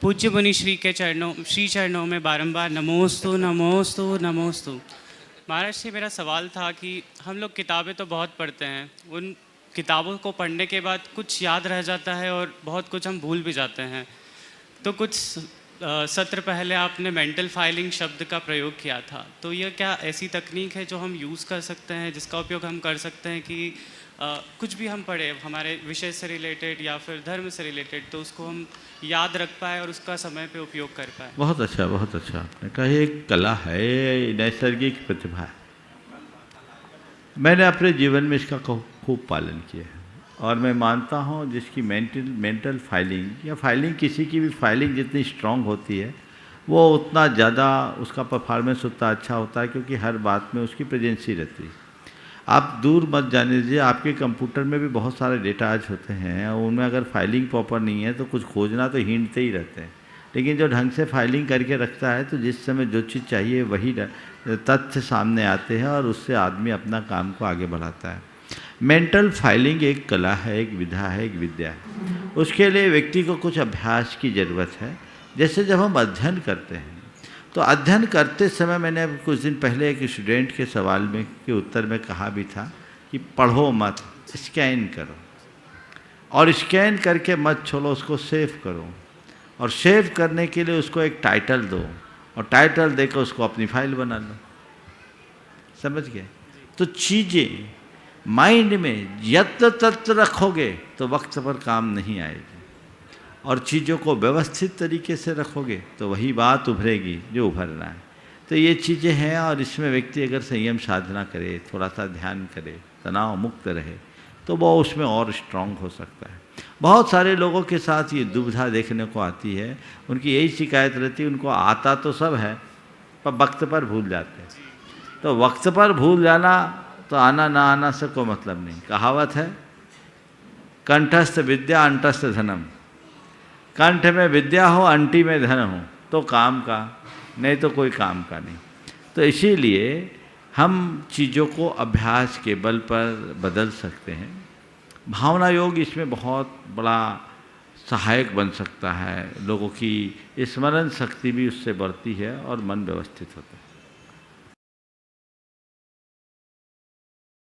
पूज्य मुनि श्री चरणों में बारंबार नमोस्तु नमोस्तु नमोस्तु। महाराज से मेरा सवाल था कि हम लोग किताबें तो बहुत पढ़ते हैं, उन किताबों को पढ़ने के बाद कुछ याद रह जाता है और बहुत कुछ हम भूल भी जाते हैं। तो कुछ सत्र पहले आपने मेंटल फाइलिंग शब्द का प्रयोग किया था, तो यह क्या ऐसी तकनीक है जो हम यूज़ कर सकते हैं, जिसका उपयोग हम कर सकते हैं कि कुछ भी हम पढ़े हमारे विषय से रिलेटेड या फिर धर्म से रिलेटेड, तो उसको हम याद रख पाए और उसका समय पे उपयोग कर पाए? बहुत अच्छा आपने कहा। ये एक कला है, ये नैसर्गिक प्रतिभा है। मैंने अपने जीवन में इसका खूब पालन किया है और मैं मानता हूँ जिसकी मेंटल फाइलिंग या फाइलिंग किसी की भी फाइलिंग जितनी स्ट्रांग होती है वो उतना ज़्यादा उसका परफॉर्मेंस उतना अच्छा होता है, क्योंकि हर बात में उसकी प्रेजेंसी रहती है। आप दूर मत जाने दीजिए, आपके कंप्यूटर में भी बहुत सारे डेटा आज होते हैं और उनमें अगर फाइलिंग प्रॉपर नहीं है तो कुछ खोजना तो ढूंढते ही रहते हैं। लेकिन जो ढंग से फाइलिंग करके रखता है तो जिस समय जो चीज़ चाहिए वही तथ्य सामने आते हैं और उससे आदमी अपना काम को आगे बढ़ाता है। मेंटल फाइलिंग एक कला है, एक विधा है, एक विद्या है। उसके लिए व्यक्ति को कुछ अभ्यास की ज़रूरत है। जैसे जब हम अध्ययन करते हैं तो अध्ययन करते समय मैंने कुछ दिन पहले एक स्टूडेंट के सवाल में के उत्तर में कहा भी था कि पढ़ो मत, स्कैन करो, और स्कैन करके मत छोड़ो, उसको सेव करो, और सेव करने के लिए उसको एक टाइटल दो और टाइटल देकर उसको अपनी फाइल बना लो। समझ गए? तो चीज़ें माइंड में यत्र तत्र रखोगे तो वक्त पर काम नहीं आएगी, और चीज़ों को व्यवस्थित तरीके से रखोगे तो वही बात उभरेगी जो उभरना है। तो ये चीज़ें हैं, और इसमें व्यक्ति अगर संयम साधना करे, थोड़ा सा ध्यान करे, तनाव मुक्त रहे, तो वो उसमें और स्ट्रांग हो सकता है। बहुत सारे लोगों के साथ ये दुविधा देखने को आती है। उनकी यही शिकायत रहती है, उनको आता तो सब है पर वक्त पर भूल जाते हैं। तो वक्त पर भूल जाना तो आना ना आना से कोई मतलब नहीं। कहावत है, कंठस्थ विद्या अंतस्थ धनम। कंठ में विद्या हो, अंटी में धन हो तो काम का, नहीं तो कोई काम का नहीं। तो इसीलिए हम चीज़ों को अभ्यास के बल पर बदल सकते हैं। भावना योग इसमें बहुत बड़ा सहायक बन सकता है। लोगों की स्मरण शक्ति भी उससे बढ़ती है और मन व्यवस्थित होता है।